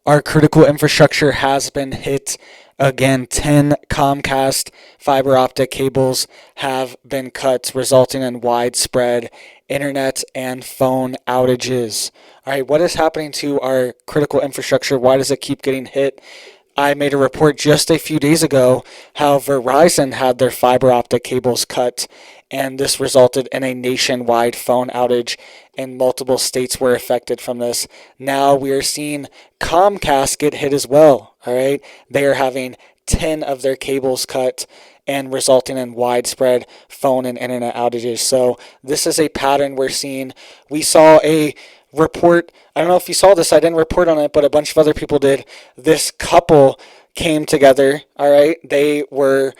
Our critical infrastructure has been hit again. 10 ComCast fiber optic cables have been cut, resulting in widespread internet and phone outages. All right, what is happening to our critical infrastructure? Why does it keep getting hit? I made a report just a few days ago how Verizon had their fiber optic cables cut, and this resulted in a nationwide phone outage, and multiple states were affected from this. Now we are seeing Comcast get hit as well. All right, they are having 10 of their cables cut and resulting in widespread phone and internet outages. So this is a pattern we're seeing. We saw a report. I don't know if you saw this. I didn't report on it, but a bunch of other people did. This couple came together. All right. They were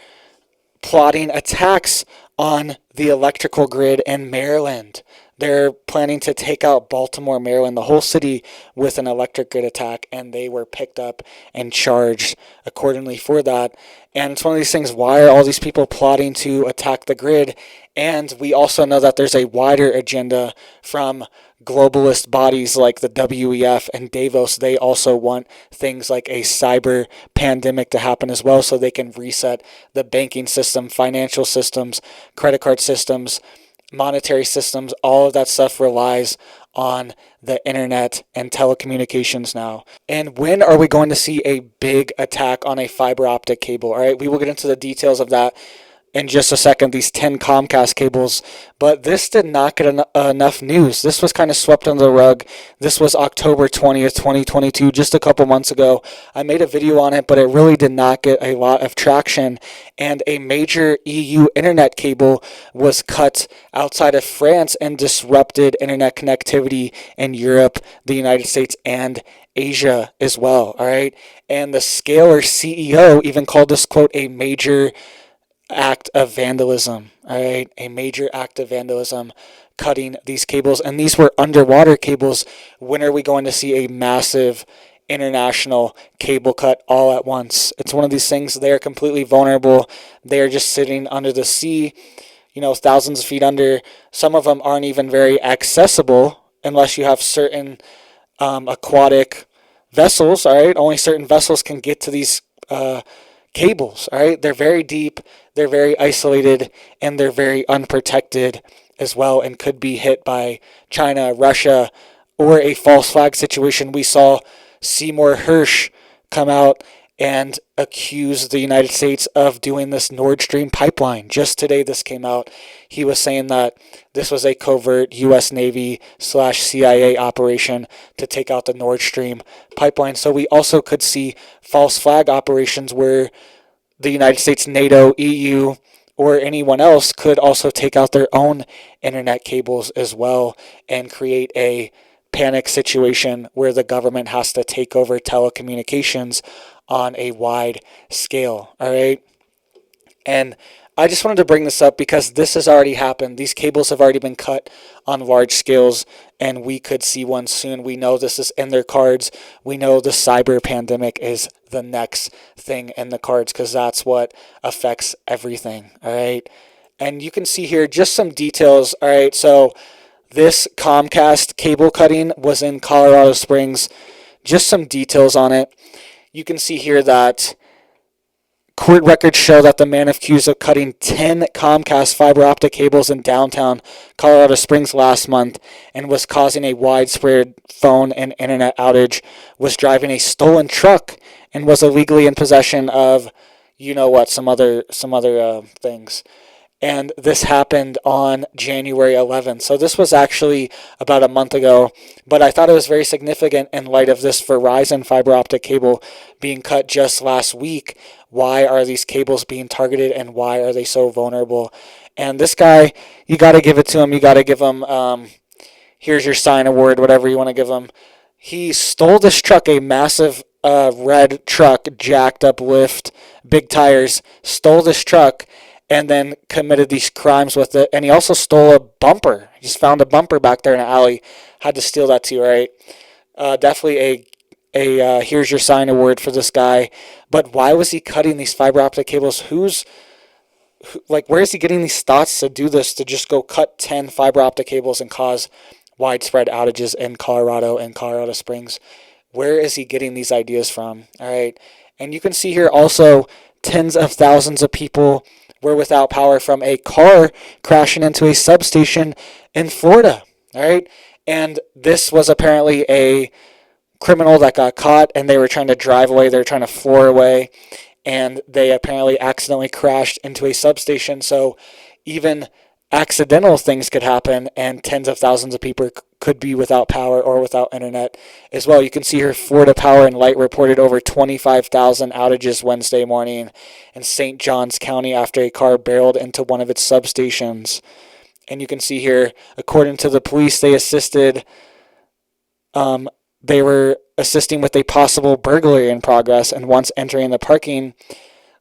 plotting attacks on the electrical grid in Maryland. They're planning to take out Baltimore, Maryland, the whole city, with an electric grid attack, and they were picked up and charged accordingly for that. And it's one of these things, why are all these people plotting to attack the grid? And we also know that there's a wider agenda from globalist bodies like the WEF and Davos. They also want things like a cyber pandemic to happen as well, so they can reset the banking system, financial systems, credit card systems, monetary systems. All of that stuff relies on the internet and telecommunications now. And when are we going to see a big attack on a fiber optic cable? All right, we will get into the details of that in just a second, these 10 Comcast cables, but this did not get enough news. This was kind of swept under the rug. This was October 20th, 2022, just a couple months ago. I made a video on it, but it really did not get a lot of traction, and a major EU internet cable was cut outside of France and disrupted internet connectivity in Europe, the United States, and Asia as well, all right? And the Scalar CEO even called this, quote, a major act of vandalism, all right? A major act of vandalism, cutting these cables. And these were underwater cables. When are we going to see a massive international cable cut all at once? It's one of these things. They are completely vulnerable. They are just sitting under the sea, thousands of feet under. Some of them aren't even very accessible unless you have certain aquatic vessels, all right? Only certain vessels can get to these cables, all right? They're very deep, they're very isolated, and they're very unprotected as well, and could be hit by China, Russia, or a false flag situation. We saw Seymour Hersh come out and accuse the United States of doing this Nord Stream pipeline. Just today this came out. He was saying that this was a covert U.S. Navy/CIA operation to take out the Nord Stream pipeline. So we also could see false flag operations where the United States, NATO, EU, or anyone else could also take out their own internet cables as well and create a panic situation where the government has to take over telecommunications on a wide scale, all right? And I just wanted to bring this up because this has already happened. These cables have already been cut on large scales, and we could see one soon. We know this is in their cards. We know the cyber pandemic is the next thing in the cards because that's what affects everything, all right? And you can see here just some details, all right? So this Comcast cable cutting was in Colorado Springs. Just some details on it. You can see here that court records show that the man accused of cutting 10 Comcast fiber optic cables in downtown Colorado Springs last month and was causing a widespread phone and internet outage was driving a stolen truck and was illegally in possession of, some other things. And this happened on January 11th. So this was actually about a month ago, but I thought it was very significant in light of this Verizon fiber optic cable being cut just last week. Why are these cables being targeted, and why are they so vulnerable? And this guy, you got to give it to him. You got to give him, here's your sign award, whatever you want to give him. He stole this truck, a massive red truck, jacked up lift, big tires, stole this truck, and then committed these crimes with it. And he also stole a bumper. He just found a bumper back there in an alley. Had to steal that too, right? Definitely a here's your sign award for this guy. But why was he cutting these fiber optic cables? Where is he getting these thoughts to do this, to just go cut 10 fiber optic cables and cause widespread outages in Colorado and Colorado Springs? Where is he getting these ideas from? All right. And you can see here also tens of thousands of people were without power from a car crashing into a substation in Florida. All right. And this was apparently a criminal that got caught, and they were trying to drive away. They were trying to floor away, and they apparently accidentally crashed into a substation. So even accidental things could happen, and tens of thousands of people could be without power or without internet as well. You can see here Florida Power and Light reported over 25,000 outages Wednesday morning in St. Johns County after a car barreled into one of its substations. And you can see here, according to the police, they were assisting with a possible burglary in progress, and once entering the parking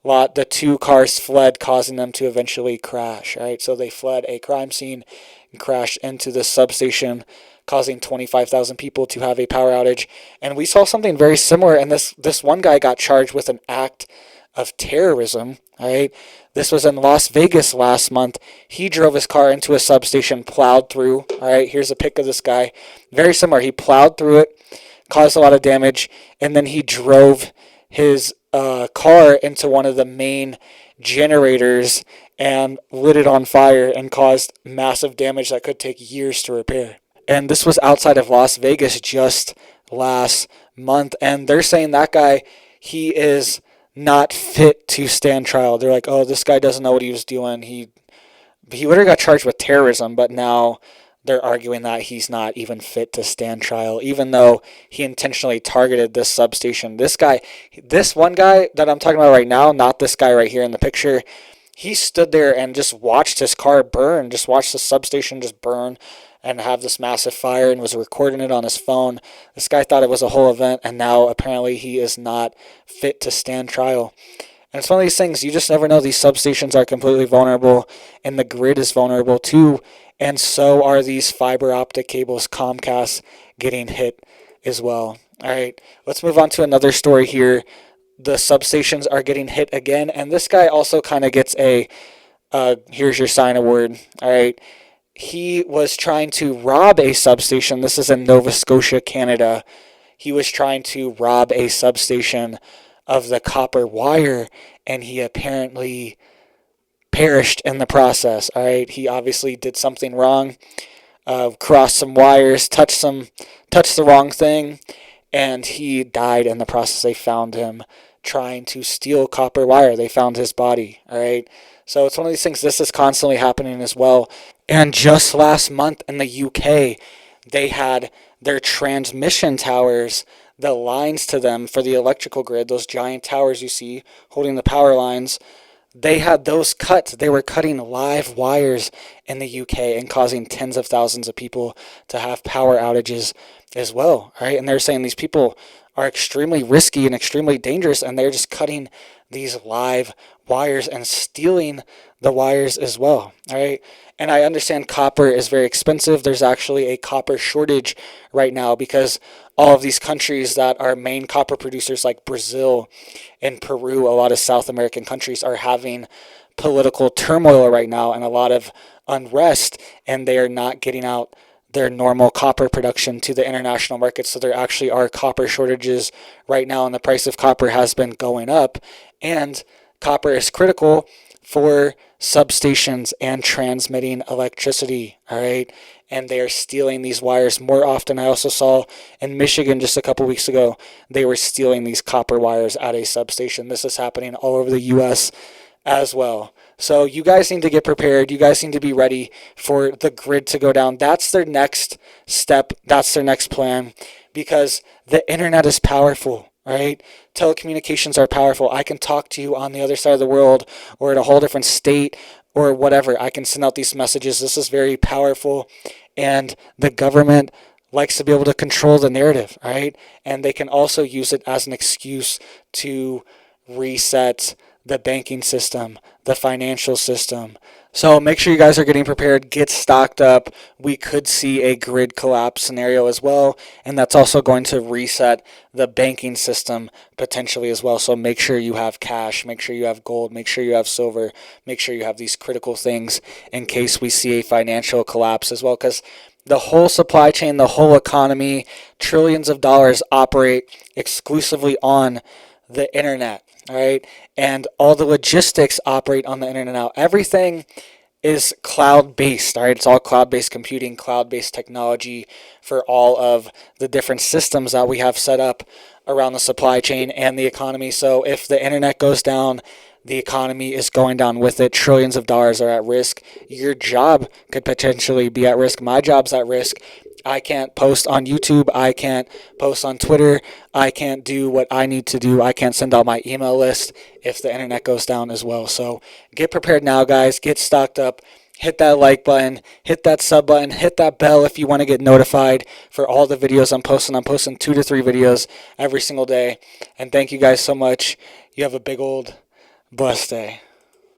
lot, the two cars fled, causing them to eventually crash. Right, so they fled a crime scene and crashed into the substation, causing 25,000 people to have a power outage. And we saw something very similar, and this one guy got charged with an act of terrorism. All right, this was in Las Vegas last month. He drove his car into a substation, plowed through. All right, here's a pic of this guy. Very similar. He plowed through it, caused a lot of damage, and then he drove his car into one of the main generators and lit it on fire and caused massive damage that could take years to repair. And this was outside of Las Vegas just last month. And they're saying that guy, he is not fit to stand trial. They're like, oh, this guy doesn't know what he was doing. He literally got charged with terrorism, but now they're arguing that he's not even fit to stand trial, even though he intentionally targeted this substation. This one guy that I'm talking about right now, not this guy right here in the picture, he stood there and just watched his car burn, just watched the substation just burn and have this massive fire, and was recording it on his phone. This guy thought it was a whole event, and now apparently he is not fit to stand trial. And it's one of these things, you just never know. These substations are completely vulnerable, and the grid is vulnerable too. And so are these fiber optic cables, ComCast, getting hit as well. All right, let's move on to another story here. The substations are getting hit again, and this guy also kind of gets a here's your sign award. All right, he was trying to rob a substation. This is in Nova Scotia, Canada. He was trying to rob a substation of the copper wire, and he apparently perished in the process. All right, he obviously did something wrong, crossed some wires, touched the wrong thing, and he died in the process. They found him trying to steal copper wire. They found his body. All right, so it's one of these things. This is constantly happening as well. And just last month in the UK, they had their transmission towers, the lines to them for the electrical grid, those giant towers you see holding the power lines, they had those cut. They were cutting live wires in the UK and causing tens of thousands of people to have power outages as well. Right? And they're saying these people are extremely risky and extremely dangerous, and they're just cutting these live wires and stealing the wires as well. All right. And I understand copper is very expensive. There's actually a copper shortage right now because all of these countries that are main copper producers like Brazil and Peru, a lot of South American countries are having political turmoil right now and a lot of unrest, and they are not getting out their normal copper production to the international market. So there actually are copper shortages right now, and the price of copper has been going up, and copper is critical for substations and transmitting electricity. All right, and they are stealing these wires more often. I also saw in Michigan just a couple weeks ago, they were stealing these copper wires at a substation. This is happening all over the U.S. as well. So you guys need to get prepared. You guys need to be ready for the grid to go down. That's their next step. That's their next plan, because the internet is powerful, right? Telecommunications are powerful. I can talk to you on the other side of the world or in a whole different state or whatever. I can send out these messages. This is very powerful, and the government likes to be able to control the narrative, right? And they can also use it as an excuse to reset the banking system, the financial system. So make sure you guys are getting prepared, get stocked up. We could see a grid collapse scenario as well, and that's also going to reset the banking system potentially as well. So make sure you have cash, make sure you have gold, make sure you have silver, make sure you have these critical things in case we see a financial collapse as well, because the whole supply chain, the whole economy, trillions of dollars operate exclusively on the internet, all right? And all the logistics operate on the internet now. Everything is cloud-based, all right? It's all cloud-based computing, cloud-based technology for all of the different systems that we have set up around the supply chain and the economy. So if the internet goes down, the economy is going down with it. Trillions of dollars are at risk. Your job could potentially be at risk. My job's at risk. I can't post on YouTube. I can't post on Twitter. I can't do what I need to do. I can't send out my email list if the internet goes down as well. So get prepared now, guys. Get stocked up. Hit that like button. Hit that sub button. Hit that bell if you want to get notified for all the videos I'm posting. I'm posting 2 to 3 videos every single day. And thank you guys so much. You have a big old blessed day.